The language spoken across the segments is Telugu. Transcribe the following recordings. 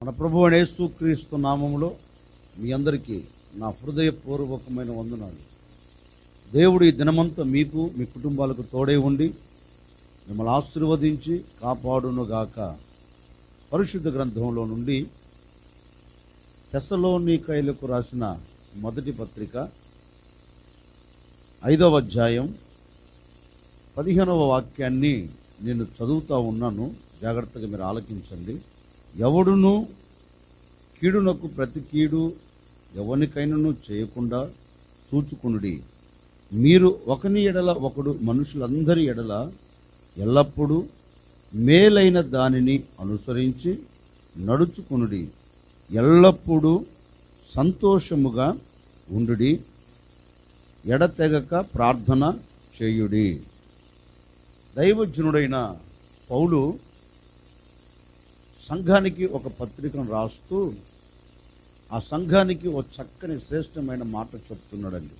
మన ప్రభువు అయిన యేసుక్రీస్తు నామములో మీ అందరికీ నా హృదయపూర్వకమైన వందనాలు. దేవుడు ఈ దినమంతా మీకు మీ కుటుంబాలకు తోడై ఉండి మిమ్మల్ని ఆశీర్వదించి కాపాడునుగాక. పరిశుద్ధ గ్రంథంలో నుండి తెస్సలోనికైలకు రాసిన మొదటి పత్రిక 5వ అధ్యాయం 15వ వాక్యాన్ని నేను చదువుతూ ఉన్నాను. జాగ్రత్తగా మీరు ఆలకించండి. ఎవడును కీడునకు ప్రతి కీడు ఎవరికైనాను చేయకుండా చూచుకునుడి. మీరు ఒకని ఎడల ఒకడు మనుషులందరి ఎడల ఎల్లప్పుడూ మేలైన దానిని అనుసరించి నడుచుకునుడి. ఎల్లప్పుడూ సంతోషముగా ఉండుడి. ఎడతెగక ప్రార్థన చేయుడి. దైవజనుడైన పౌలు సంఘానికి ఒక పత్రికను రాస్తూ ఆ సంఘానికి ఒక చక్కని శ్రేష్టమైన మాట చెప్తున్నాడండి.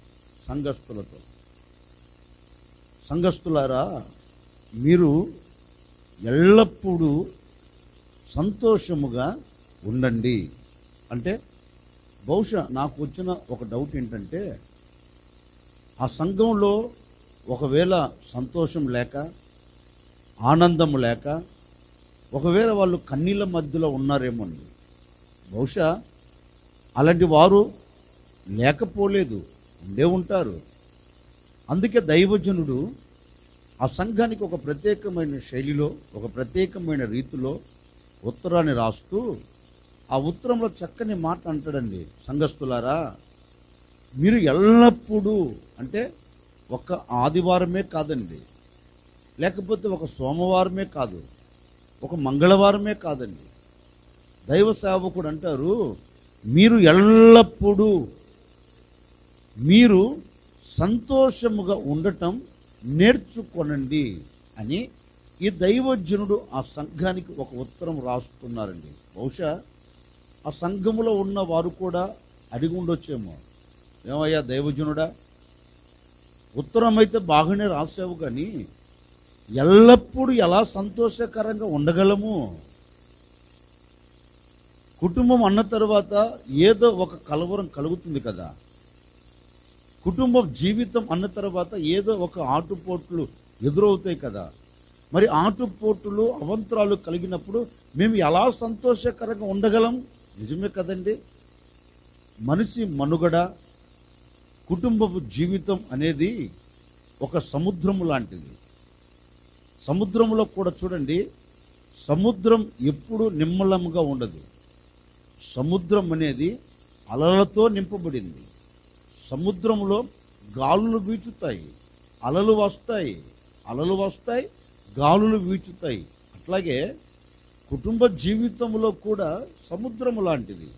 సంఘస్థులారా, మీరు ఎల్లప్పుడూ సంతోషముగా ఉండండి. అంటే బహుశా నాకు వచ్చిన ఒక డౌట్ ఏంటంటే, ఆ సంఘంలో ఒకవేళ సంతోషం లేక, ఆనందం లేక, ఒకవేళ వాళ్ళు కన్నీళ్ళ మధ్యలో ఉన్నారేమో అండి. బహుశా అలాంటి వారు లేకపోలేదు, ఉండే ఉంటారు. అందుకే దైవజనుడు ఆ సంఘానికి ఒక ప్రత్యేకమైన శైలిలో, ఒక ప్రత్యేకమైన రీతిలో ఉత్తరాన్ని రాస్తూ ఆ ఉత్తరంలో చక్కని మాట అంటాడండి. సంఘస్థులారా, మీరు ఎల్లప్పుడూ, అంటే ఒక ఆదివారమే కాదండి, లేకపోతే ఒక సోమవారమే కాదు, ఒక మంగళవారమే కాదండి. దైవ సేవకుడు అంటారు, మీరు ఎల్లప్పుడూ మీరు సంతోషముగా ఉండటం నేర్చుకొనండి అని ఈ దైవజనుడు ఆ సంఘానికి ఒక ఉత్తరం రాస్తున్నారండి. బహుశా ఆ సంఘములో ఉన్న వారు కూడా అడిగి ఉండొచ్చేమో, ఏమయ్యా దైవజనుడా, ఉత్తరం అయితే బాగానే రాసావు, కానీ ఎల్లప్పుడూ ఎలా సంతోషకరంగా ఉండగలము? కుటుంబం అన్న తర్వాత ఏదో ఒక కలవరం కలుగుతుంది కదా. కుటుంబం జీవితం అన్న తర్వాత ఏదో ఒక ఆటుపోట్లు ఎదురవుతాయి కదా. మరి ఆటుపోట్లు అవంతరాలు కలిగినప్పుడు మేము ఎలా సంతోషకరంగా ఉండగలం? నిజమే కదండి. మనిషి మనుగడ, కుటుంబపు జీవితం అనేది ఒక సముద్రము లాంటిది. సముద్రంలో కూడా చూడండి, సముద్రం ఎప్పుడు నిమ్మలంగా ఉండదు. సముద్రం అనేది అలలతో నింపబడింది. సముద్రంలో గాలులు వీచుతాయి, అలలు వస్తాయి, గాలులు వీచుతాయి. అట్లాగే కుటుంబ జీవితంలో కూడా సముద్రము లాంటిది.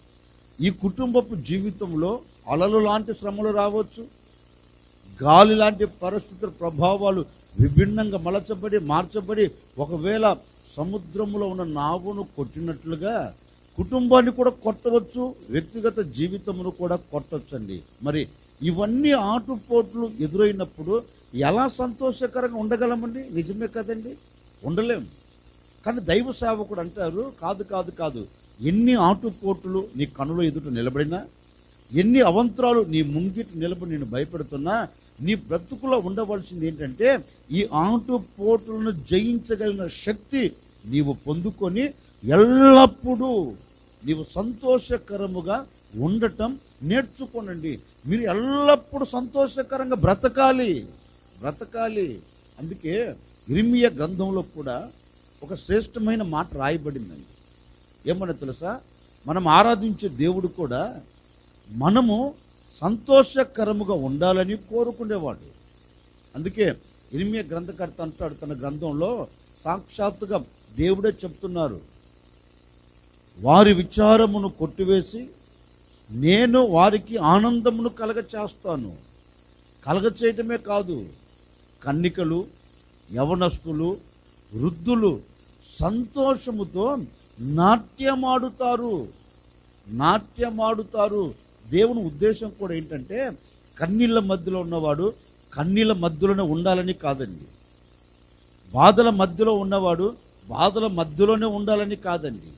ఈ కుటుంబపు జీవితంలో అలలు లాంటి శ్రమలు రావచ్చు, గాలి లాంటి పరిస్థితుల ప్రభావాలు విభిన్నంగా మార్చబడి ఒకవేళ సముద్రంలో ఉన్న నావును కొట్టినట్లుగా కుటుంబాన్ని కూడా కొట్టవచ్చు, వ్యక్తిగత జీవితమును కూడా కొట్టవచ్చండి. మరి ఇవన్నీ ఆటుపోట్లు ఎదురైనప్పుడు ఎలా సంతోషకరంగా ఉండగలమండి? నిజమే కదండి, ఉండలేం. కానీ దైవ సేవకుడు అంటారు, కాదు, ఎన్ని ఆటుపోట్లు నీ కనుల ఎదుట నిలబడినా, ఎన్ని అవంతరాలు నీ ముంగిట నిలబడి నేను భయపెడుతున్నా, నీ బ్రతుకులో ఉండవలసింది ఏంటంటే ఈ ఆటుపోట్లను జయించగలిగిన శక్తి నీవు పొందుకొని ఎల్లప్పుడూ నీవు సంతోషకరముగా ఉండటం నేర్చుకోనండి. మీరు ఎల్లప్పుడూ సంతోషకరంగా బ్రతకాలి. అందుకే ఇర్మీయా గ్రంథంలో కూడా ఒక శ్రేష్టమైన మాట రాయబడిందండి. ఏమన్నా తెలుసా? మనం ఆరాధించే దేవుడు కూడా మనము సంతోషకరముగా ఉండాలని కోరుకునేవాడు. అందుకే ఇర్మీయా గ్రంథకర్త అంటాడు తన గ్రంథంలో, సాక్షాత్తుగా దేవుడే చెప్తున్నారు, వారి విచారమును కొట్టివేసి నేను వారికి ఆనందమును కలగచేస్తాను. కలగచేయటమే కాదు, కన్నికలు, యవనస్తులు, వృద్ధులు సంతోషముతో నాట్యమాడుతారు. దేవుని ఉద్దేశం కూడా ఏంటంటే కన్నీళ్ళ మధ్యలో ఉన్నవాడు కన్నీళ్ళ మధ్యలోనే ఉండాలని కాదండి. బాధల మధ్యలో ఉన్నవాడు బాధల మధ్యలోనే ఉండాలని కాదండి.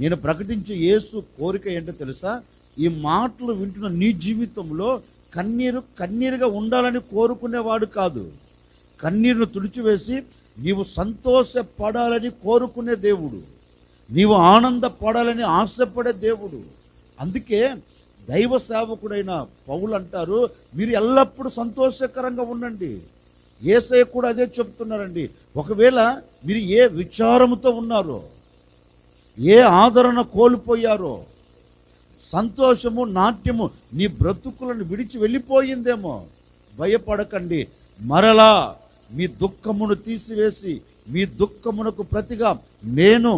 నేను ప్రకటించే యేసు కోరిక ఏంటో తెలుసా? ఈ మాటలు వింటున్న నీ జీవితంలో కన్నీరుగా ఉండాలని కోరుకునేవాడు కాదు. కన్నీరును తుడిచివేసి నీవు సంతోషపడాలని కోరుకునే దేవుడు, నీవు ఆనందపడాలని ఆశపడే దేవుడు. అందుకే దైవ సేవకుడైన పౌలు అంటారు, మీరు ఎల్లప్పుడూ సంతోషకరంగా ఉండండి. యేసయ్య కూడా అదే చెప్తున్నారండి. ఒకవేళ మీరు ఏ విచారముతో ఉన్నారో, ఏ ఆదరణ కోల్పోయారో, సంతోషము నాట్యము నీ బ్రతుకులను విడిచి వెళ్ళిపోయిందేమో, భయపడకండి. మరలా మీ దుఃఖమును తీసివేసి మీ దుఃఖమునకు ప్రతిగా నేను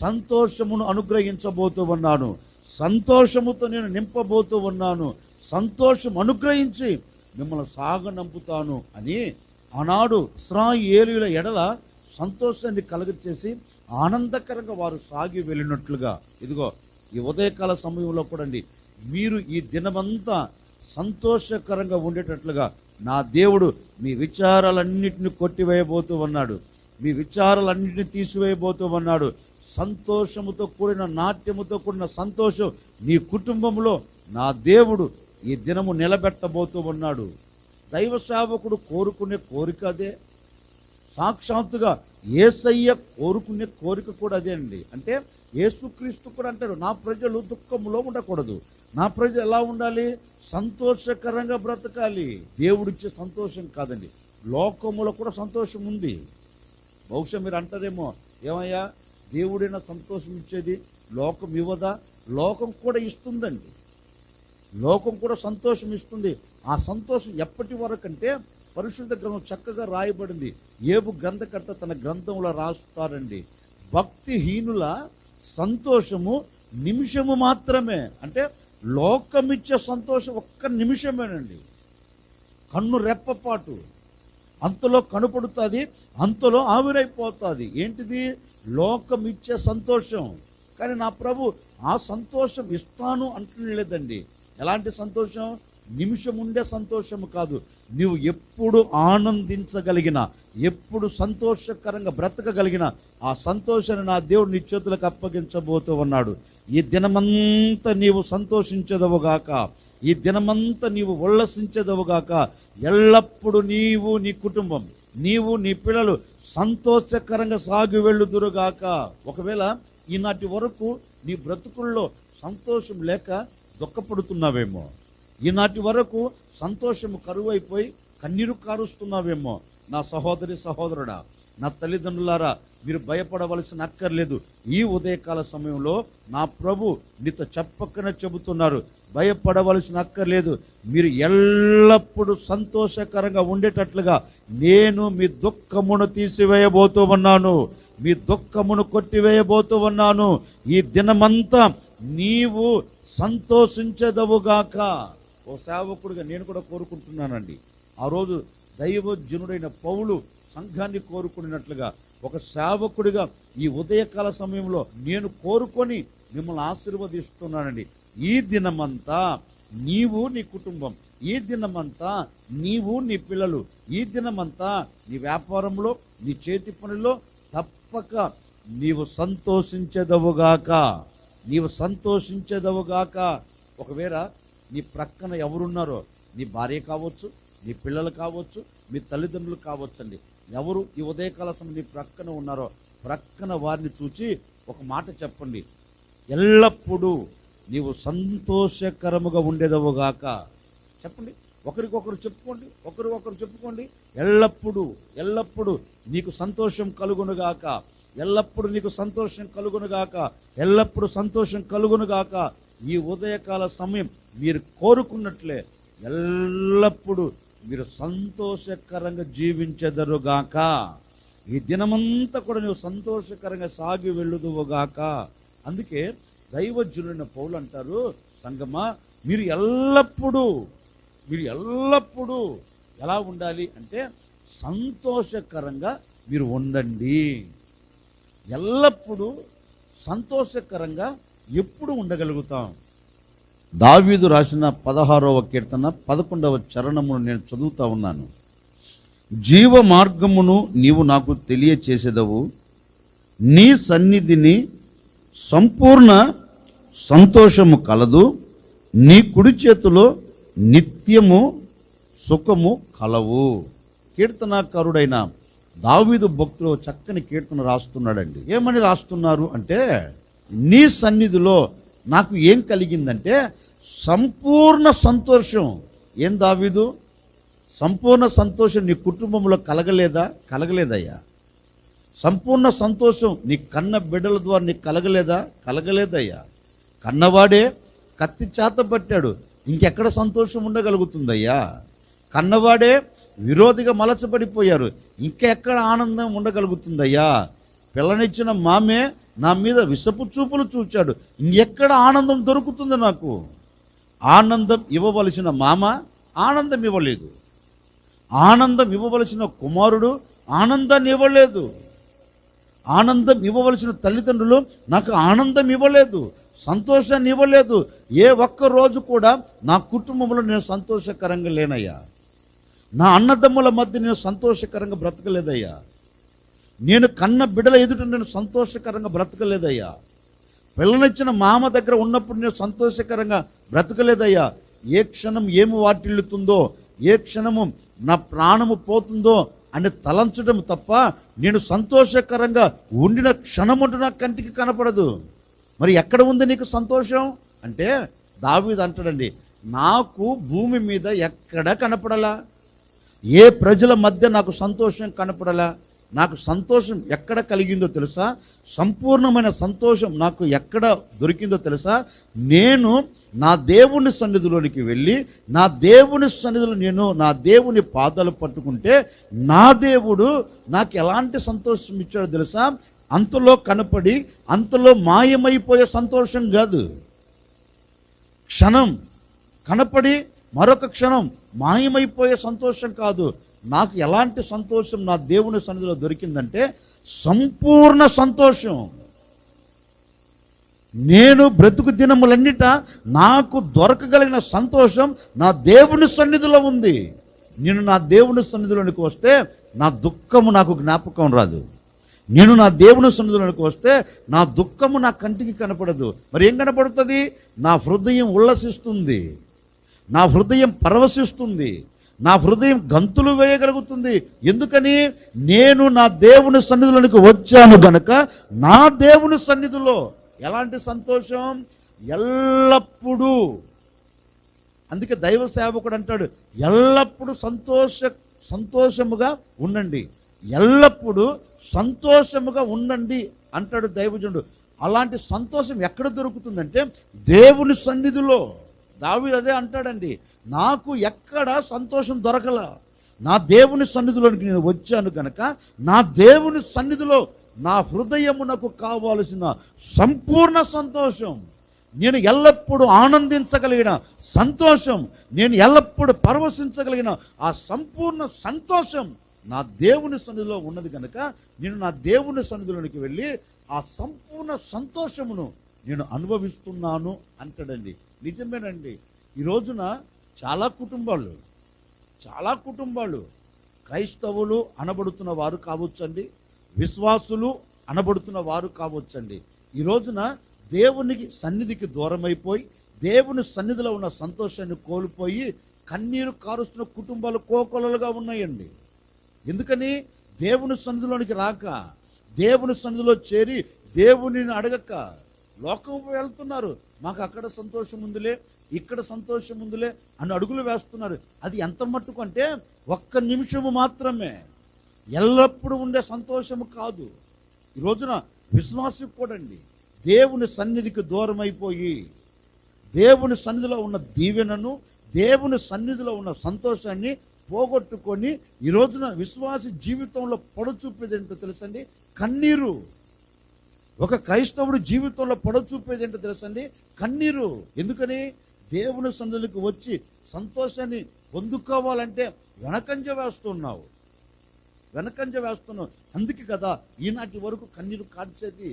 సంతోషమును అనుగ్రహించబోతూ ఉన్నాను, సంతోషముతో నేను నింపబోతూ ఉన్నాను, సంతోషం అనుగ్రహించి మిమ్మల్ని సాగనంపుతాను అని ఆనాడు ఇశ్రాయేలీయుల ఎడల సంతోషాన్ని కలుగచేసి ఆనందకరంగా వారు సాగి వెళ్ళినట్లుగా, ఇదిగో ఈ ఉదయకాల సమయంలో కూడా మీరు ఈ దినమంతా సంతోషకరంగా ఉండేటట్లుగా నా దేవుడు మీ విచారాలన్నింటినీ కొట్టివేయబోతూ ఉన్నాడు, మీ విచారాలన్నింటినీ తీసివేయబోతూ ఉన్నాడు. సంతోషముతో కూడిన నాట్యముతో కూడిన సంతోషం నీ కుటుంబంలో నా దేవుడు ఈ దినము నిలబెట్టబోతూ ఉన్నాడు. దైవ సేవకుడు కోరుకునే కోరిక అదే. సాక్షాత్తుగా యేసయ్య కోరుకునే కోరిక కూడా అదే అండి. అంటే యేసుక్రీస్తు కూడా అంటారు, నా ప్రజలు దుఃఖంలో ఉండకూడదు, నా ప్రజలు ఎలా ఉండాలి? సంతోషకరంగా బ్రతకాలి. దేవుడిచ్చే సంతోషం కాదండి, లోకములో కూడా సంతోషం ఉంది. బహుశా మీరు అంటారేమో, ఏమయ్యా దేవుడైనా సంతోషం ఇచ్చేది లోకం ఇవ్వదా? లోకం కూడా ఇస్తుందండి, లోకం కూడా సంతోషం ఇస్తుంది. ఆ సంతోషం ఎప్పటి వరకు అంటే పరిశుద్ధ గ్రంథం చక్కగా రాయబడింది. యోబు గ్రంథకర్త తన గ్రంథంలో రాస్తారండి, భక్తిహీనుల సంతోషము నిమిషము మాత్రమే. అంటే లోకమిచ్చే సంతోషం ఒక్క నిమిషమేనండి, కన్ను రెప్పపాటు, అంతలో కనపడుతుంది, అంతలో ఆవిరైపోతుంది. ఏంటిది? లోకమిచ్చే సంతోషం. కానీ నా ప్రభు ఆ సంతోషం ఇస్తాను అంటలేదండి. ఎలాంటి సంతోషం? నిమిషం ఉండే సంతోషము కాదు. నీవు ఎప్పుడు ఆనందించగలిగిన, ఎప్పుడు సంతోషకరంగా బ్రతకగలిగిన ఆ సంతోషాన్ని నా దేవుడు నీ చేతులకు అప్పగించబోతూ ఉన్నాడు. ఈ దినమంతా నీవు సంతోషించదవుగాక, ఈ దినమంతా నీవు ఉల్లసించదవుగాక. ఎల్లప్పుడూ నీవు, నీ కుటుంబం, నీవు, నీ పిల్లలు సంతోషకరంగా సాగి వెళ్ళుదురుగాక. ఒకవేళ ఈనాటి వరకు నీ బ్రతుకుల్లో సంతోషం లేక దుఃఖపడుతున్నావేమో, ఈనాటి వరకు సంతోషము కరువైపోయి కన్నీరు కారుస్తున్నావేమో, నా సహోదరి సహోదరుడా, నా తల్లిదండ్రులారా, మీరు భయపడవలసిన అక్కర్లేదు. ఈ ఉదయకాల సమయంలో నా ప్రభు నీతో చెప్పకనే చెబుతున్నారు, భయపడవలసిన అక్కర్లేదు. మీరు ఎల్లప్పుడూ సంతోషకరంగా ఉండేటట్లుగా నేను మీ దుఃఖమును తీసివేయబోతూ ఉన్నాను, మీ దుఃఖమును కొట్టివేయబోతూ ఉన్నాను. ఈ దినమంతా నీవు సంతోషించదవుగాక. ఓ సేవకుడిగా నేను కూడా కోరుకుంటున్నానండి. ఆ రోజు దైవజనుడైన పౌలు సంఘాన్ని కోరుకున్నట్లుగా ఒక సేవకుడిగా ఈ ఉదయకాల సమయంలో నేను కోరుకొని మిమ్మల్ని ఆశీర్వదిస్తున్నానండి. ఈ దినమంతా నీవు, నీ కుటుంబం, ఈ దినమంతా నీవు, నీ పిల్లలు, ఈ దినమంతా నీ వ్యాపారంలో, నీ చేతి పనిలో తప్పక నీవు సంతోషించదవుగాక, నీవు సంతోషించదవుగాక. ఒకవేళ నీ ప్రక్కన ఎవరున్నారో, నీ భార్య కావచ్చు, నీ పిల్లలు కావచ్చు, మీ తల్లిదండ్రులు కావచ్చండి, ఎవరు ఈ ఉదయకాల సమయం నీ ప్రక్కన ఉన్నారో ప్రక్కన వారిని చూచి ఒక మాట చెప్పండి, ఎల్లప్పుడూ నీవు సంతోషకరముగా ఉండేదవుగాక. చెప్పండి, ఒకరికొకరు చెప్పుకోండి, ఒకరు చెప్పుకోండి. ఎల్లప్పుడూ నీకు సంతోషం కలుగునుగాక, ఎల్లప్పుడూ నీకు సంతోషం కలుగునుగాక, ఎల్లప్పుడూ సంతోషం కలుగునుగాక. ఈ ఉదయకాల సమయం మీరు కోరుకున్నట్లే ఎల్లప్పుడూ మీరు సంతోషకరంగా జీవించెదరుగాక. ఈ దినమంతా కూడా నువ్వు సంతోషకరంగా సాగి వెళ్ళుదువుగాక. అందుకే దైవజనుడైన పౌలు అంటారు, సంగమా మీరు ఎల్లప్పుడూ ఎలా ఉండాలి అంటే సంతోషకరంగా మీరు ఉండండి. ఎల్లప్పుడూ సంతోషకరంగా ఎప్పుడు ఉండగలుగుతాం? దావీదు రాసిన 16వ కీర్తన 11వ చరణమును నేను చదువుతా ఉన్నాను. జీవ మార్గమును నీవు నాకు తెలియచేసేదవు, నీ సన్నిధిని సంపూర్ణ సంతోషము కలదు, నీ కుడి చేతిలో నిత్యము సుఖము కలవు. కీర్తనాకారుడైన దావీదు భక్తుడు చక్కని కీర్తన రాస్తున్నాడండి. ఏమని రాస్తున్నారు అంటే, నీ సన్నిధిలో నాకు ఏం కలిగిందంటే సంపూర్ణ సంతోషం. ఏం దావీదు, సంపూర్ణ సంతోషం నీ కుటుంబంలో కలగలేదయ్యా. సంపూర్ణ సంతోషం నీ కన్న బిడ్డల ద్వారా నీకు కలగలేదయ్యా. కన్నవాడే కత్తి చేత పట్టాడు, ఇంకెక్కడ సంతోషం ఉండగలుగుతుందయ్యా. కన్నవాడే విరోధిగా మలచబడిపోయారు, ఇంకెక్కడ ఆనందం ఉండగలుగుతుందయ్యా. పిల్లనిచ్చిన మామే నా మీద విషపు చూపులు చూచాడు, ఇంకెక్కడ ఆనందం దొరుకుతుంది నాకు. ఆనందం ఇవ్వవలసిన మామ ఆనందం ఇవ్వలేదు, ఆనందం ఇవ్వవలసిన కుమారుడు ఆనందాన్ని ఇవ్వలేదు, ఆనందం ఇవ్వవలసిన తల్లిదండ్రులు నాకు ఆనందం ఇవ్వలేదు, సంతోషాన్ని ఇవ్వలేదు. ఏ ఒక్క రోజు కూడా నా కుటుంబంలో నేను సంతోషకరంగా లేనయ్యా. నా అన్నదమ్ముల మధ్య నేను సంతోషకరంగా బ్రతకలేదయ్యా. నేను కన్న బిడ్డల ఎదుట నేను సంతోషకరంగా బ్రతకలేదయ్యా. పిల్లనిచ్చిన మామ దగ్గర ఉన్నప్పుడు నేను సంతోషకరంగా బ్రతకలేదయ్యా. ఏ క్షణం ఏమి వాటిల్లుతుందో, ఏ క్షణము నా ప్రాణము పోతుందో అని తలంచడం తప్ప నేను సంతోషకరంగా ఉండిన క్షణముంటూ నా కంటికి కనపడదు. మరి ఎక్కడ ఉంది నీకు సంతోషం అంటే, దావీదు అంటాడండి, నాకు భూమి మీద ఎక్కడ కనపడలా, ఏ ప్రజల మధ్య నాకు సంతోషం కనపడలా. నాకు సంతోషం ఎక్కడ కలిగిందో తెలుసా? సంపూర్ణమైన సంతోషం నాకు ఎక్కడ దొరికిందో తెలుసా? నేను నా దేవుని సన్నిధిలోనికి వెళ్ళి నా దేవుని సన్నిధిలో నేను నా దేవుని పాదాలు పట్టుకుంటే నా దేవుడు నాకు ఎలాంటి సంతోషం ఇచ్చాడో తెలుసా? అంతలో కనపడి అంతలో మాయమైపోయే సంతోషం కాదు. క్షణం కనపడి మరొక క్షణం మాయమైపోయే సంతోషం కాదు. నాకు ఎలాంటి సంతోషం నా దేవుని సన్నిధిలో దొరికిందంటే సంపూర్ణ సంతోషం. నేను బ్రతుకు దినములన్నిట నాకు దొరకగలిగిన సంతోషం నా దేవుని సన్నిధిలో ఉంది. నేను నా దేవుని సన్నిధిలోనికి వస్తే నా దుఃఖము నాకు జ్ఞాపకం రాదు. నేను నా దేవుని సన్నిధిలోనికి వస్తే నా దుఃఖము నా కంటికి కనపడదు. మరి ఏం కనపడుతుంది? నా హృదయం ఉల్లసిస్తుంది, నా హృదయం పరవశిస్తుంది, నా హృదయం గంతులు వేయగలుగుతుంది. ఎందుకని? నేను నా దేవుని సన్నిధిలోనికి వచ్చాను గనక నా దేవుని సన్నిధిలో ఎలాంటి సంతోషం? ఎల్లప్పుడూ. అందుకే దైవ సేవకుడు అంటాడు, ఎల్లప్పుడూ సంతోషముగా ఉండండి, ఎల్లప్పుడూ సంతోషముగా ఉండండి అంటాడు దైవజనుడు. అలాంటి సంతోషం ఎక్కడ దొరుకుతుందంటే దేవుని సన్నిధిలో. దావీదు అదే అంటాడండి, నాకు ఎక్కడ సంతోషం దొరకల, నా దేవుని సన్నిధిలోనికి నేను వచ్చాను కనుక నా దేవుని సన్నిధిలో నా హృదయమునకు కావాల్సిన సంపూర్ణ సంతోషం, నేను ఎల్లప్పుడూ ఆనందించగలిగిన సంతోషం, నేను ఎల్లప్పుడూ పరవశించగలిగిన ఆ సంపూర్ణ సంతోషం నా దేవుని సన్నిధిలో ఉన్నది కనుక నేను నా దేవుని సన్నిధిలోనికి వెళ్ళి ఆ సంపూర్ణ సంతోషమును నేను అనుభవిస్తున్నాను అంటాడండి. నిజమేనండి. ఈ రోజున చాలా కుటుంబాలు క్రైస్తవులు అనబడుతున్న వారు కావచ్చండి, విశ్వాసులు అనబడుతున్న వారు కావచ్చండి. ఈ రోజున దేవునికి సన్నిధికి దూరమైపోయి దేవుని సన్నిధిలో ఉన్న సంతోషాన్ని కోల్పోయి కన్నీరు కారుస్తున్న కుటుంబాలు కోకొలలుగా ఉన్నాయండి. ఎందుకని? దేవుని సన్నిధిలోనికి రాక, దేవుని సన్నిధిలో చేరి దేవునిని అడగక లోకం వెళ్తున్నారు. మాకు అక్కడ సంతోషం ఉందిలే, ఇక్కడ సంతోషం ఉందిలే అని అడుగులు వేస్తున్నారు. అది ఎంత మట్టుకు అంటే ఒక్క నిమిషము మాత్రమే, ఎల్లప్పుడూ ఉండే సంతోషము కాదు. ఈ రోజున విశ్వాసం కూడా అండి దేవుని సన్నిధికి దూరం అయిపోయి దేవుని సన్నిధిలో ఉన్న దీవెనను, దేవుని సన్నిధిలో ఉన్న సంతోషాన్ని పోగొట్టుకొని ఈ రోజున విశ్వాసి జీవితంలో పొడచూపేది ఏంటో తెలుసండి? కన్నీరు. ఒక క్రైస్తవుడు జీవితంలో పొడచూపేది ఏంటో తెలుసండి? కన్నీరు. ఎందుకని? దేవుని సన్నిధికి వచ్చి సంతోషాన్ని పొందుకోవాలంటే వెనకంజ వేస్తున్నావు. అందుకే కదా ఈనాటి వరకు కన్నీరు కార్చేది.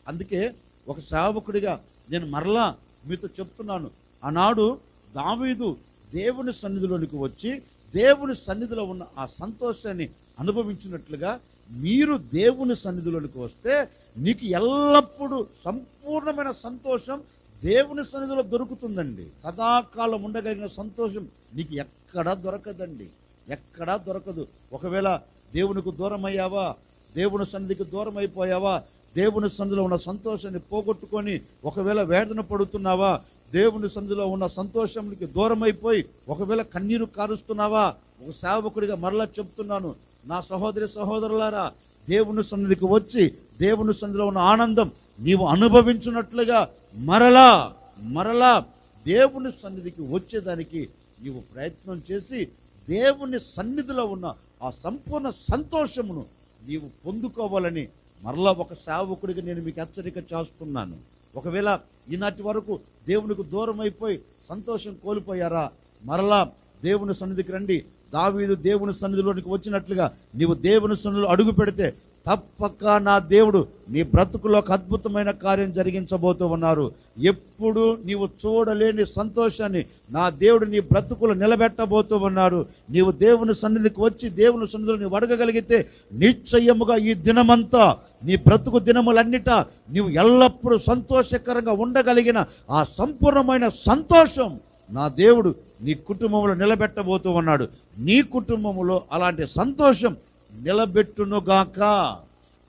అందుకే ఒక సేవకుడిగా నేను మరలా మీతో చెప్తున్నాను, ఆనాడు దావీదు దేవుని సన్నిధిలోనికి వచ్చి దేవుని సన్నిధిలో ఉన్న ఆ సంతోషాన్ని అనుభవించినట్లుగా మీరు దేవుని సన్నిధిలోనికి వస్తే నీకు ఎల్లప్పుడూ సంపూర్ణమైన సంతోషం దేవుని సన్నిధిలో దొరుకుతుందండి. సదాకాలం ఉండగలిగిన సంతోషం నీకు ఎక్కడా దొరకదండి, ఎక్కడా దొరకదు. ఒకవేళ దేవునికి దూరం అయ్యావా, దేవుని సన్నిధికి దూరం అయిపోయావా, దేవుని సన్నిధిలో ఉన్న సంతోషాన్ని పోగొట్టుకొని ఒకవేళ వేదన పడుతున్నావా, దేవుని సన్నిధిలో ఉన్న సంతోషానికి దూరం అయిపోయి ఒకవేళ కన్నీరు కారుస్తున్నావా, ఒక సేవకుడిగా మరలా చెప్తున్నాను, నా సహోదరి సహోదరులారా, దేవుని సన్నిధికి వచ్చి దేవుని సన్నిధిలో ఉన్న ఆనందం నీవు అనుభవించినట్లుగా మరలా దేవుని సన్నిధికి వచ్చేదానికి నీవు ప్రయత్నం చేసి దేవుని సన్నిధిలో ఉన్న ఆ సంపూర్ణ సంతోషమును నీవు పొందుకోవాలని మరలా ఒక సేవకుడిగా నేను మీకు హెచ్చరిక చేస్తున్నాను. ఒకవేళ ఈనాటి వరకు దేవునికి దూరం అయిపోయి సంతోషం కోల్పోయారా, మరలా దేవుని సన్నిధికి రండి. దావీదు దేవుని సన్నిధిలోనికి వచ్చినట్లుగా నీవు దేవుని సన్నిధిలో అడుగు పెడితే తప్పక నా దేవుడు నీ బ్రతుకులో ఒక అద్భుతమైన కార్యం జరిగించబోతూ ఉన్నారు. ఎప్పుడు నీవు చూడలేని సంతోషాన్ని నా దేవుడు నీ బ్రతుకులు నిలబెట్టబోతూ ఉన్నాడు. నీవు దేవుని సన్నిధికి వచ్చి దేవుని సన్నిధిలో నీవు అడగగలిగితే నిశ్చయముగా ఈ దినమంతా నీ బ్రతుకు దినములన్నిట నీవు ఎల్లప్పుడూ సంతోషకరంగా ఉండగలిగిన ఆ సంపూర్ణమైన సంతోషం నా దేవుడు నీ కుటుంబంలో నిలబెట్టబోతూ ఉన్నాడు. నీ కుటుంబంలో అలాంటి సంతోషం నిలబెట్టునుగాక,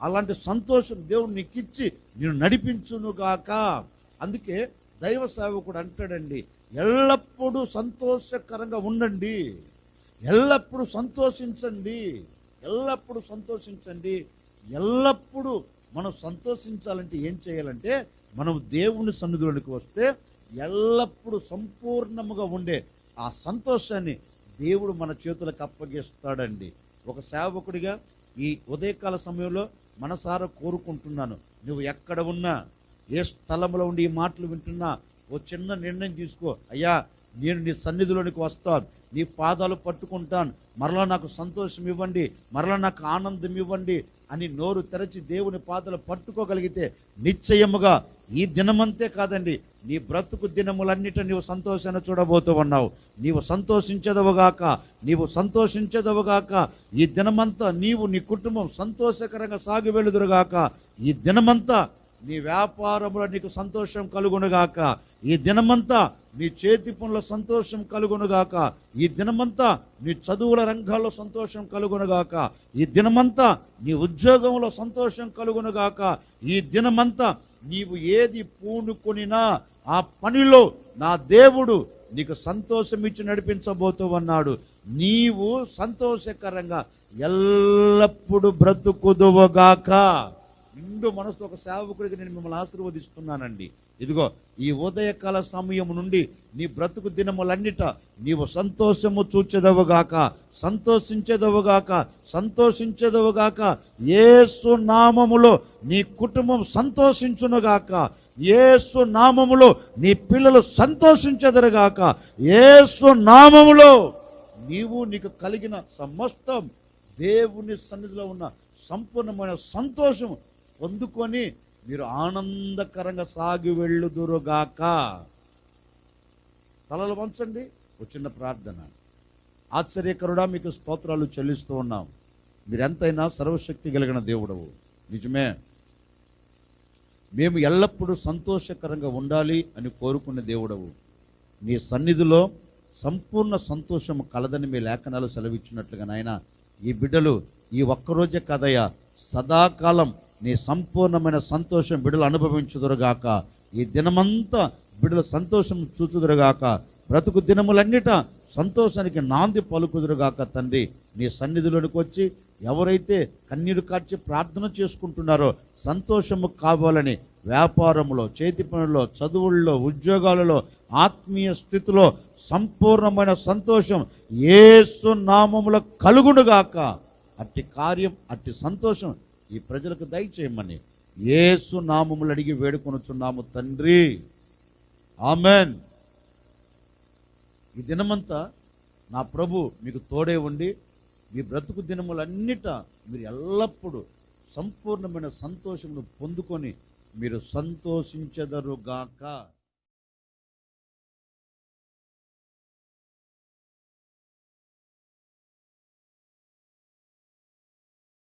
అలాంటి సంతోషం దేవుడు నీకు ఇచ్చి నేను నడిపించునుగాక. అందుకే దైవ సేవకుడు అంటాడండి, ఎల్లప్పుడూ సంతోషకరంగా ఉండండి, ఎల్లప్పుడూ సంతోషించండి, ఎల్లప్పుడూ సంతోషించండి. ఎల్లప్పుడూ మనం సంతోషించాలంటే ఏం చేయాలంటే, మనం దేవుని సన్నిధిలోనికి వస్తే ఎల్లప్పుడూ సంపూర్ణముగా ఉండే ఆ సంతోషాన్ని దేవుడు మన చేతులకు అప్పగిస్తాడండి. ఒక సేవకుడిగా ఈ ఉదయకాల సమయంలో మనసారా కోరుకుంటున్నాను, నువ్వు ఎక్కడ ఉన్నా, ఏ స్థలంలో ఉండి ఈ మాటలు వింటున్నా, ఓ చిన్న నిర్ణయం తీసుకో. అయ్యా, నేను నీ సన్నిధిలోనికి వస్తాను, నీ పాదాలు పట్టుకుంటాను, మరలా నాకు సంతోషం ఇవ్వండి, మరలా నాకు ఆనందం ఇవ్వండి అని నోరు తెరచి దేవుని పాదాలు పట్టుకోగలిగితే నిశ్చయముగా ఈ దినమంతే కాదండి, నీ బ్రతుకు దినములన్నిట నీవు సంతోషాన్ని చూడబోతూ ఉన్నావు. నీవు సంతోషించదవుగాక, నీవు సంతోషించదవుగాక. ఈ దినమంతా నీవు నీ కుటుంబం సంతోషకరంగా సాగి వెళుదురుగాక. ఈ దినమంతా నీ వ్యాపారంలో నీకు సంతోషం కలుగునుగాక. ఈ దినమంతా నీ చేతి పనుల సంతోషం కలుగునుగాక. ఈ దినమంతా నీ చదువుల రంగాల్లో సంతోషం కలుగునుగాక. ఈ దినమంతా నీ ఉద్యోగంలో సంతోషం కలుగునుగాక. ఈ దినమంతా నీవు ఏది పూనుకొనినా ఆ పనిలో నా దేవుడు నీకు సంతోషం ఇచ్చి నడిపించబోతూ ఉన్నాడు. నీవు సంతోషకరంగా ఎల్లప్పుడూ బ్రతుకుదువుగాక. నిండు మనసుతో ఒక సేవకుడికి నేను మిమ్మల్ని ఆశీర్వదిస్తున్నానండి. ఇదిగో ఈ ఉదయకాల సమయం నుండి నీ బ్రతుకు దినములన్నిట నీవు సంతోషము చూచెదవుగాక, సంతోషించెదవుగాక, సంతోషించెదవుగాక. యేసు నామములో నీ కుటుంబం సంతోషించునుగాక, యేసు నామములో నీ పిల్లలు సంతోషించెదరుగాక, యేసు నామములో నీకు కలిగిన సమస్తం దేవుని సన్నిధిలో ఉన్న సంపూర్ణమైన సంతోషం పొందుకొని మీరు ఆనందకరంగా సాగి వెళ్ళుదురుగాక. తలలు వంచండి, ఒక చిన్న ప్రార్థన. ఆశ్చర్యకరుడా, మీకు స్తోత్రాలు చెల్లిస్తూ ఉన్నాం. మీరెంతైనా సర్వశక్తి కలిగిన దేవుడవు, నిజమే. మేము ఎల్లప్పుడూ సంతోషకరంగా ఉండాలి అని కోరుకునే దేవుడవు. నీ సన్నిధిలో సంపూర్ణ సంతోషం కలదని మీ లేఖనాలు సెలవిచ్చినట్లుగా నాయన, ఈ బిడ్డలు ఈ ఒక్కరోజే కదయ్యా, సదాకాలం నీ సంపూర్ణమైన సంతోషం బిడ్డలు అనుభవించుదురుగాక. ఈ దినమంతా బిడ్డలు సంతోషం చూచుదురుగాక. బ్రతుకు దినములన్నిట సంతోషానికి నాంది పలుకుదురుగాక. తండ్రి, నీ సన్నిధిలోనికి వచ్చి ఎవరైతే కన్నీరు కార్చి ప్రార్థన చేసుకుంటున్నారో సంతోషము కావాలని వ్యాపారంలో, చేతి పనుల్లో, చదువుల్లో, ఉద్యోగాలలో, ఆత్మీయ స్థితిలో సంపూర్ణమైన సంతోషం యేసు నామములో కలుగునుగాక. అట్టి కార్యం, అట్టి సంతోషం ఈ ప్రజలకు దయచేయమని యేసు నామములు అడిగి వేడుకొనుచున్నాము తండ్రి, ఆమెన్. ఈ దినమంతా నా ప్రభు మీకు తోడే ఉండి మీ బ్రతుకు దినములన్నిట మీరు ఎల్లప్పుడూ సంపూర్ణమైన సంతోషమును పొందుకొని మీరు సంతోషించెదరుగాక.